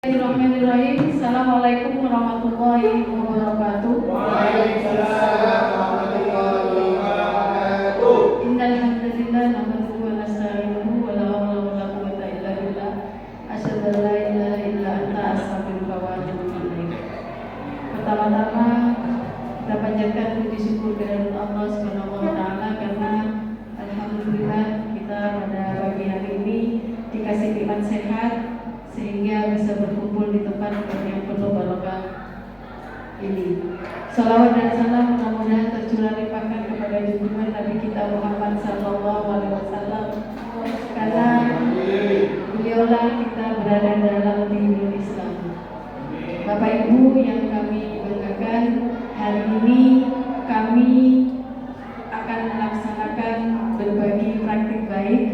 Bismillahirrahmanirrahim. Assalamualaikum warahmatullahi wabarakatuh. Waalaikumsalam warahmatullahi wabarakatuh. Innal hamdalillah nahmaduhu wa nasta'inuhu wa la haula wa la quwwata illa billah. Asyhadu an la ilaha illa anta astaghfiruka wa atubu ilaik. Pertama-tama kita panjatkan puji syukur kehadirat Allah Subhanahu wa taala karena alhamdulillah kita pada pagi hari ini dikasih nikmat sehat sehingga bisa berkumpul di tempat yang penuh barokah ini. Salawat dan salam mudah-mudahan tercurah limpahkan kepada junjungan Nabi kita Muhammad Sallallahu Alaihi Wasallam, karena beliaulah kita berada dalam dinul Islam. Bapak Ibu yang kami banggakan, hari ini kami akan melaksanakan berbagi praktik baik,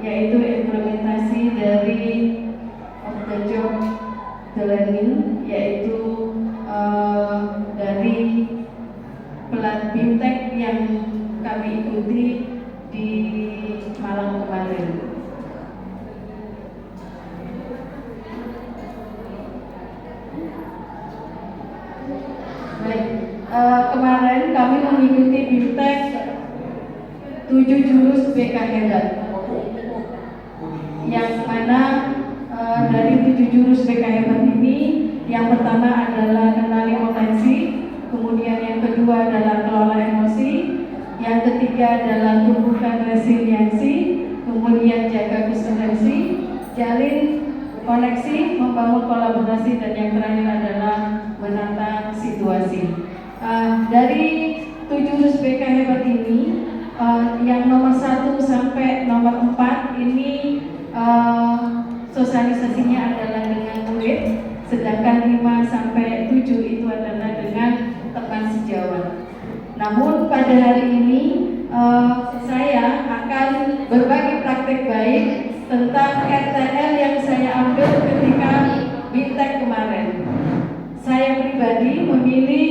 yaitu implementasi dari of the job the learning, yaitu dari pelat BIMTEK yang kami ikuti di Malang kemarin. Baik, kemarin kami mengikuti BIMTEK 7 jurus BK Hebat, yang mana dari 7 jurus BK Hebat ini, yang pertama adalah kenali potensi, kemudian yang kedua adalah kelola emosi, yang ketiga adalah tumbuhkan resiliensi, kemudian jaga konsistensi, jalin koneksi, membangun kolaborasi, dan yang terakhir adalah menata situasi. Dari 7 jurus BK Hebat ini, yang nomor 1 sampai nomor 4 ini sosialisasinya adalah dengan murid, sedangkan 5 sampai 7 itu adalah dengan teman sejawat. Namun pada hari ini saya akan berbagi praktek baik tentang RTL yang saya ambil ketika BIMTEK kemarin. Saya pribadi memilih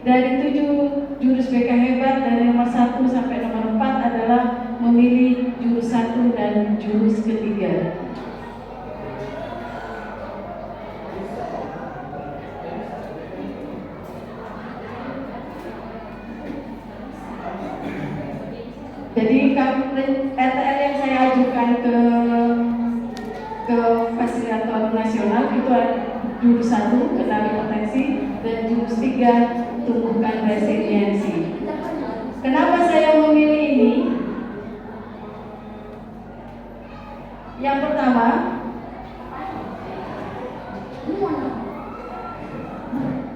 dari 7 jurus BK Hebat, dari nomor 1 sampai nomor 4 adalah memilih jurus 1 dan jurus ketiga. Jadi RTL yang saya ajukan ke fasilitator nasional itu jurus 1 kenali potensi, dan jurus 3 tumbuhkan resiliensi. Kenapa saya memilih ini? Yang pertama,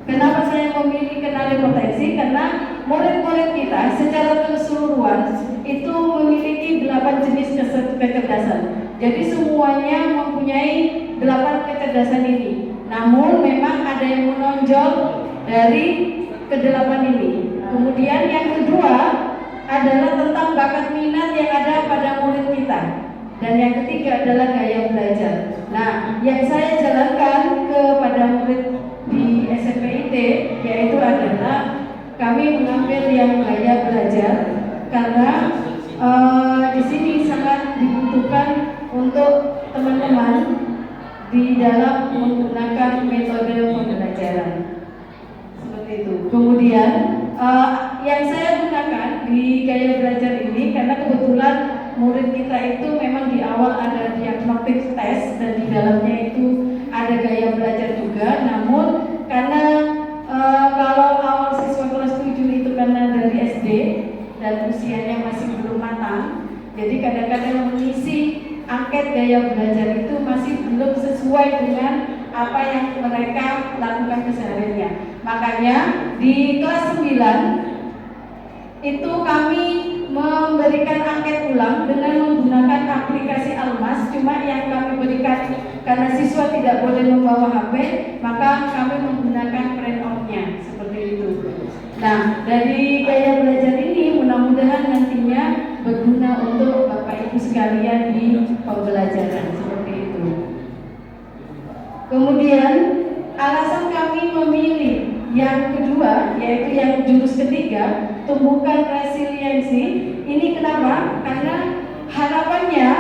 kenapa saya memilih kenali potensi? Karena murid-murid kita secara keseluruhan itu memiliki 8 jenis kecerdasan. Jadi semuanya mempunyai 8 kecerdasan ini. Namun memang ada yang menonjol dari ke-8 ini. Kemudian yang kedua adalah tentang bakat minat yang ada pada murid kita. Dan yang ketiga adalah gaya belajar. Nah, yang saya jalankan kepada murid di SMPIT yaitu adalah kami mengambil yang gaya belajar, karena di sini sangat dibutuhkan untuk teman-teman di dalam menggunakan metode pembelajaran seperti itu. Kemudian yang saya gunakan di gaya belajar ini karena kebetulan murid kita itu memang di awal ada diagnostic test dan di dalamnya itu ada gaya belajar juga. Namun karena kalau awal siswa kelas 7 itu karena dari SD dan usianya masih belum matang, jadi kadang-kadang mengisi angket gaya belajar itu masih belum sesuai dengan apa yang mereka lakukan kesehariannya. Makanya di kelas 9 itu kami memberikan angket ulang dengan menggunakan aplikasi Almas. Cuma yang kami berikan karena siswa tidak boleh membawa HP, maka kami menggunakan print out-nya seperti itu. Nah, dari gaya belajar ini mudah-mudahan nantinya berguna untuk Bapak Ibu sekalian di pembelajaran seperti itu. Kemudian alasan kami memilih yang kedua, yaitu yang jurus ketiga, tumbuhkan resiliensi. Ini kenapa? Karena harapannya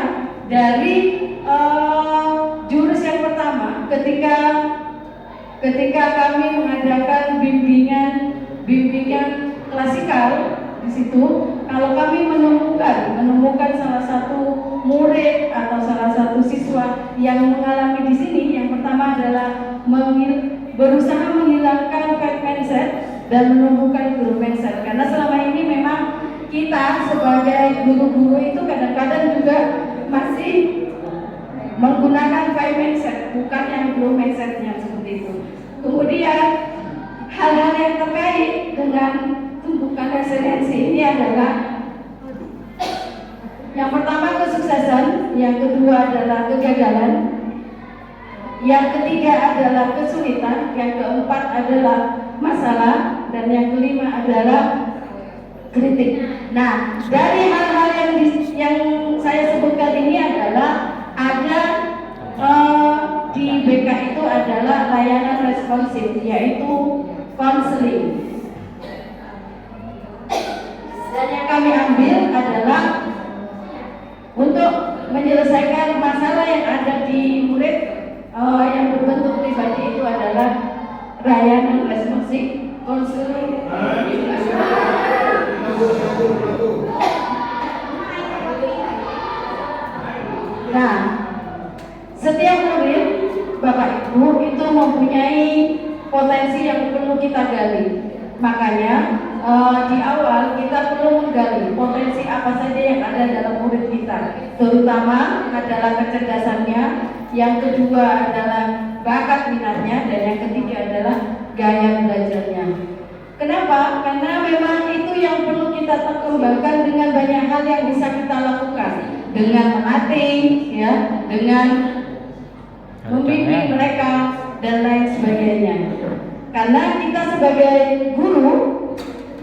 dari jurus yang pertama ketika kami mengadakan bimbingan klasikal di situ, kalau kami menemukan salah satu murid atau salah satu siswa yang mengalami di sini, yang pertama adalah berusaha menghilangkan fat mindset dan menumbuhkan growth mindset. Karena selama ini memang kita sebagai guru-guru itu kadang-kadang juga masih menggunakan fat mindset, bukan yang growth mindsetnya seperti itu. Kemudian hal-hal yang terkait dengan tumbukan resiliensi ini adalah yang pertama kesuksesan, yang kedua adalah kegagalan, yang ketiga adalah kesulitan, yang keempat adalah masalah, dan yang kelima adalah kritik. Nah, dari hal-hal yang saya sebutkan ini adalah ada di BK itu adalah layanan responsif, yaitu konseling. Dan yang kami ambil adalah untuk menyelesaikan masalah yang ada di murid yang berbentuk pribadi itu adalah layanan responsif, konseling. Nah, setiap murid Bapak Ibu itu mempunyai potensi yang perlu kita gali. Makanya di awal kita perlu menggali potensi apa saja yang ada dalam murid kita, terutama adalah kecerdasannya, yang kedua adalah bakat minatnya, dan yang ketiga adalah gaya belajarnya. Kenapa? Karena memang itu yang perlu kita kembangkan dengan banyak hal yang bisa kita lakukan, dengan melatih, ya, dengan membimbing mereka dan lain sebagainya. Karena kita sebagai guru,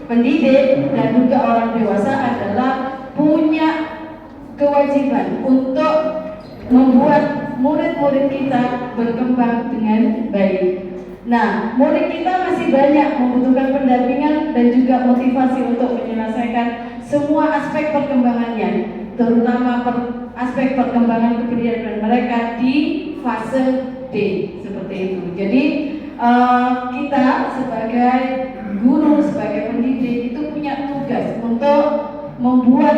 pendidik, dan juga orang dewasa adalah punya kewajiban untuk membuat murid-murid kita berkembang dengan baik. Nah, murid kita masih banyak membutuhkan pendampingan dan juga motivasi untuk menyelesaikan semua aspek perkembangannya, terutama aspek perkembangan kepribadian mereka di fase D, seperti itu. Jadi kita sebagai guru, sebagai pendidik itu punya tugas untuk membuat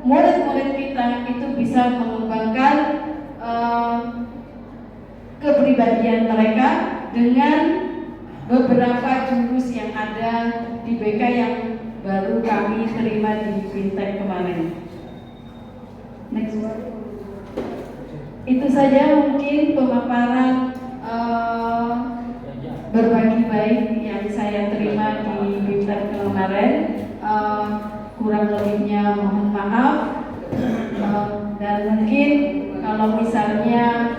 murid-murid kita itu bisa mengembangkan kepribadian mereka dengan beberapa jurus yang ada di BK yang baru kami terima di Fintech kemarin. Next one. Itu saja mungkin pemaparan berbagi baik yang saya terima di Fintech kemarin. Kurang lebihnya mohon maaf, dan mungkin kalau misalnya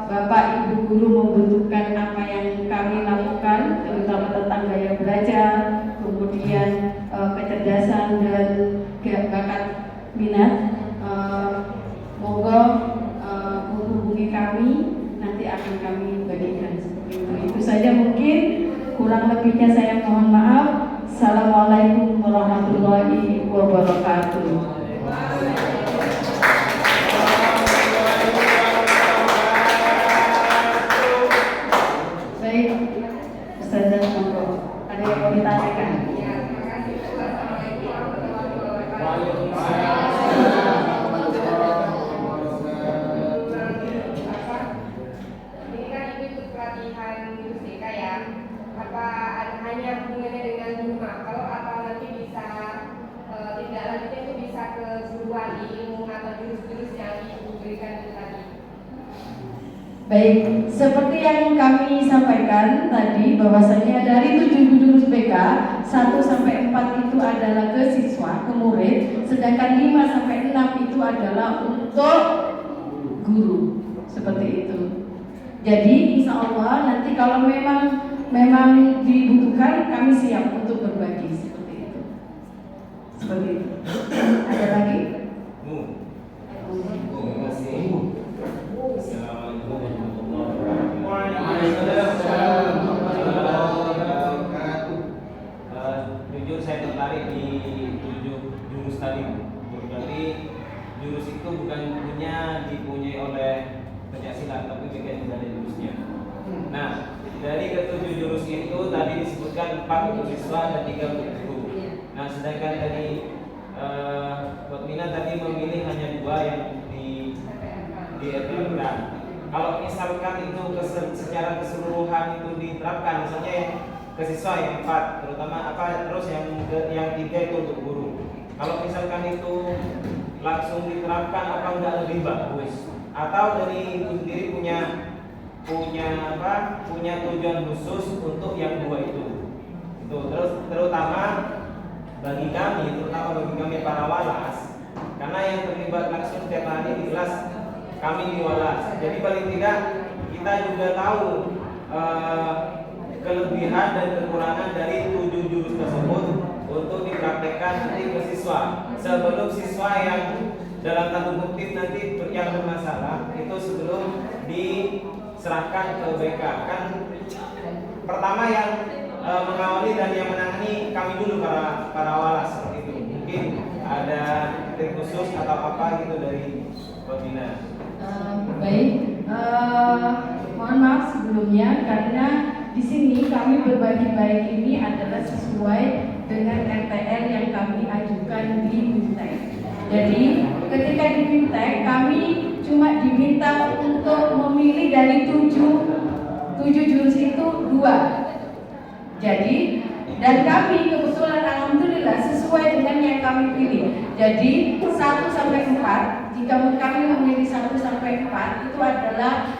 Bapak Ibu guru membutuhkan apa yang kami lakukan, terutama tentang gaya belajar, kemudian kecerdasan dan bakat minat, monggo menghubungi kami, nanti akan kami bagikan seperti itu. Itu saja mungkin, kurang lebihnya saya mohon maaf. Assalamualaikum warahmatullahi wabarakatuh. Baik, Ustazah, monggo. Ada yang mau ditanyakan? Ini kan ikut pelatihan musik ya. Apa hanya hubungannya dengan rumah? Kalau apa nanti bisa tidak lanjutnya itu bisa ke guru wali ilmu atau jurus-jurus yang ibu berikan itu tadi. Baik, seperti yang kami sampaikan tadi, bahwasanya dari 7 jurus BK 1 sampai 4 itu adalah ke siswa, ke murid, sedangkan 5 sampai 6 itu adalah untuk guru, seperti itu. Jadi insya Allah nanti kalau memang dibutuhkan, kami siap untuk berbagi seperti itu. Seperti itu. Ada lagi? Jujur saya tertarik di 7 jurus tadi. Berarti jurus itu bukan dipunyai oleh pencaksilat, tapi BK juga ada jurusnya. Nah, dari ketujuh jurus itu tadi disebutkan 4 untuk siswa dan 3 untuk guru. Nah, sedangkan tadi Buat Mina tadi memilih hanya 2 yang diterapkan. Kalau misalkan itu secara keseluruhan itu diterapkan, misalnya yang ke siswa yang 4, terutama terus yang 3 itu untuk guru. Kalau misalkan itu langsung diterapkan, apa enggak lebih bagus? Atau dari ibu sendiri punya tujuan khusus untuk yang 2 itu. Terutama bagi kami para walas, karena yang terlibat langsung setiap hari di kelas kami di walas. Jadi paling tidak kita juga tahu kelebihan dan kekurangan dari 7 jurus tersebut untuk dipraktekkan nanti ke siswa. Sebelum siswa yang dalam tanda kutip nanti yang bermasalah itu sebelum diserahkan ke BK, kan pertama yang mengawali dan yang menangani kami dulu para walas seperti itu. Mungkin ada trik khusus atau apa gitu dari Bina. Baik, mohon maaf sebelumnya karena di sini kami berbagi baik ini adalah sesuai dengan RTL yang kami ajukan di BIMTEK. Jadi ketika di BIMTEK kami cuma diminta untuk memilih dari 7 jurus itu 2. Jadi dan kami kebetulan alhamdulillah sesuai dengan yang kami pilih. Jadi 1 sampai 4, jika kami memilih 1 sampai 4 itu adalah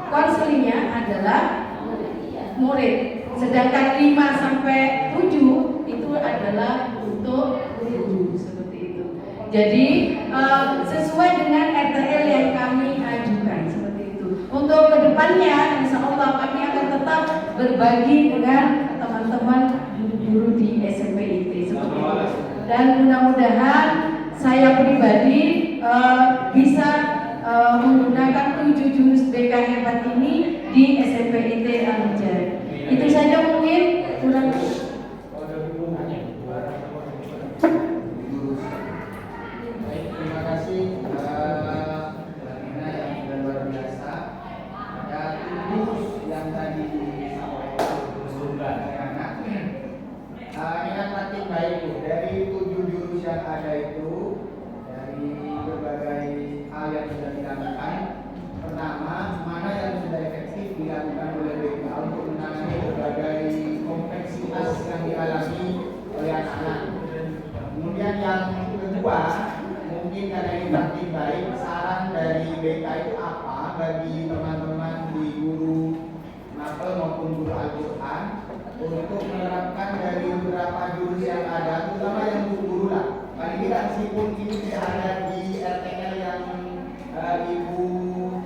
konselingnya adalah murid. Sedangkan 5 sampai 7 itu adalah untuk guru seperti itu. Jadi sesuai dengan RTL yang kami ajukan seperti itu. Untuk kedepannya insya Allah kami akan tetap berbagi dengan teman-teman guru di SMP IT seperti itu. Dan mudah-mudahan saya pribadi bisa menggunakan 7 jurus BK hebat ini di SMP IT Al-Hijrah. Itu saja mungkin kurang. Baik, terima kasih Bina yang sudah luar biasa. Ada jurus yang tadi disampaikan anak. Ingat praktik baik Bu, dari 7 jurus yang ada itu, dari berbagai hal yang sudah dilakukan. Pertama, mana yang sudah efektif dilakukan oleh BK untuk menangani berbagai kompleksitas yang dialami oleh anak-anak. Kemudian yang kedua, mungkin karena ini praktik baik, saran dari BK itu apa bagi teman-teman di guru Mapel maupun guru Al-Quran untuk menerapkan dari beberapa jurus yang ada, terutama yang guru lah. Paling tidak meskipun ini tidak ada di RTL yang ibu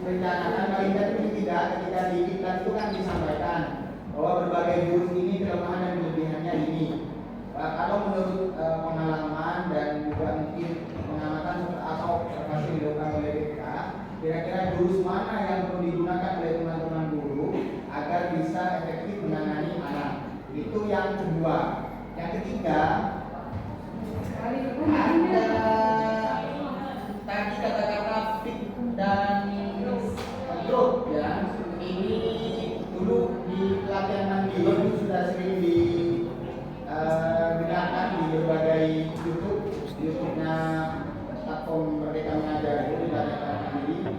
rencanakan, paling tidak itu tidak, ketika di iklan itu kan disampaikan bahwa berbagai jurus ini kelemahan dan kelebihannya ini. Kalau menurut pengalaman dan juga mungkin pengamatan atau observasi yang dilakukan oleh BK, kira-kira jurus mana yang perlu digunakan oleh teman-teman guru agar bisa efektif menangani anak? Itu yang kedua. Yang ketiga, ada tadi kata-kata fit dan growth ya. Ini dulu di pelatihan mandiri itu sudah sering digunakan di berbagai YouTube-nya platform Merdeka Mengajar itu di pelatihan mandiri.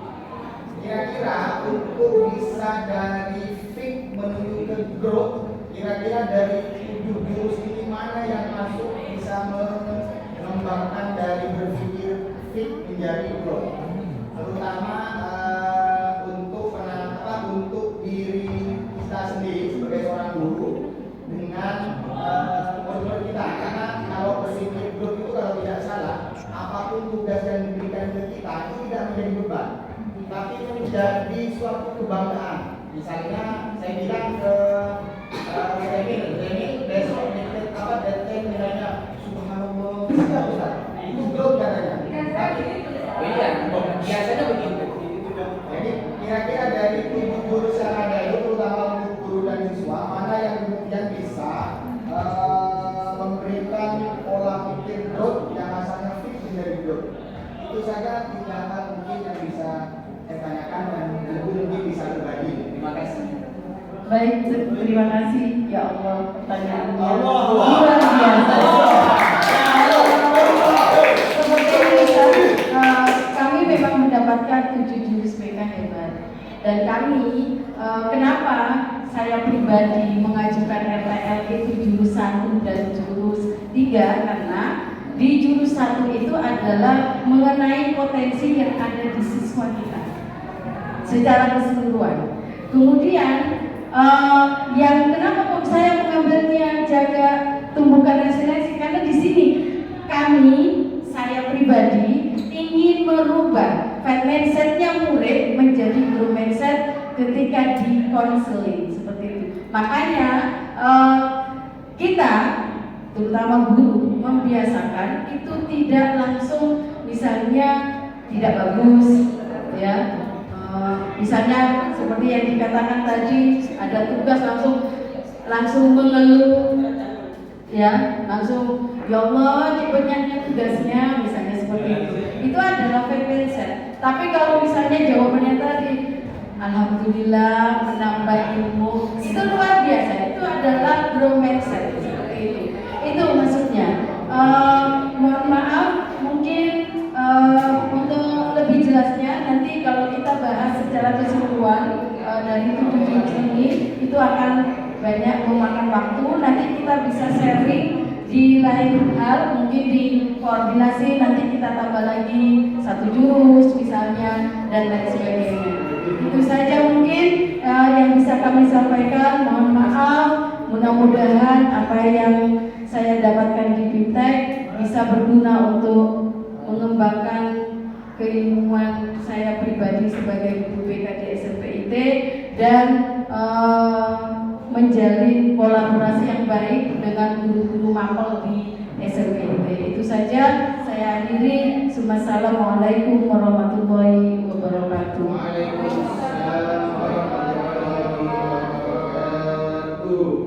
Kira-kira untuk bisa dari fit menuju ke growth, kira-kira dari 7 jurus ini mana yang masuk bisa mengembangkan dari berpikir fit menjadi growth, terutama untuk diri kita sendiri sebagai seorang guru dengan murid kita. Karena kalau berpikir growth itu kalau tidak salah, apapun tugas yang diberikan ke kita itu tidak menjadi beban, tapi menjadi suatu kebanggaan. Misalnya saya bilang ke Demi besok deadline nilainya subhanallah itu growth katanya. Iya, biasanya begitu. Jadi kira-kira dari 7 jurus yang ada itu, terutama untuk guru dan siswa, mana yang kemudian bisa memberikan pola pikir growth yang asalnya fix menjadi growth. Itu saja 3 hal mungkin yang bisa saya tanyakan dan Ibu mungkin bisa berbagi. Terima kasih. Baik, terima kasih ya Allah, pertanyaannya Allah. luar biasa. Seperti ini, kami memang mendapatkan 7 jurus BK hebat. Dan kami, kenapa saya pribadi mengajukan RTL itu jurus 1 dan jurus 3, karena di jurus 1 itu adalah mengenai potensi yang ada di siswa kita secara keseluruhan. Kemudian yang kenapa kok saya mengambilnya jaga tumbuhkan resiliensi, karena di sini saya pribadi ingin merubah fat mindsetnya murid menjadi grow mindset ketika di konseling seperti itu. Makanya kita terutama guru membiasakan itu tidak langsung misalnya tidak bagus ya. Misalnya seperti yang dikatakan tadi, ada tugas langsung mengeluh ya, langsung ya Allah cepatnya tugasnya, misalnya seperti itu adalah fake mindset. Tapi kalau misalnya jawabannya tadi alhamdulillah menambah ilmu, itu luar biasa, itu adalah grow mindset seperti itu maksudnya. Mohon maaf mungkin untuk lebih jelasnya nanti kalau kita bahas secara keseluruhan dari 7 jurus ini itu akan banyak memakan waktu. Nanti kita bisa sharing di lain hal, mungkin di koordinasi nanti kita tambah lagi 1 jurus misalnya dan lain sebagainya. Itu saja mungkin yang bisa kami sampaikan. Mohon maaf, mudah-mudahan apa yang saya dapatkan di BIMTEK bisa berguna untuk mengembangkan keilmuan saya pribadi sebagai guru BK di SMPIT dan menjalin kolaborasi yang baik dengan guru-guru mapel di SMPIT. Itu saja, saya akhiri. Wassalamualaikum warahmatullahi wabarakatuh. Waalaikumsalam warahmatullahi wabarakatuh.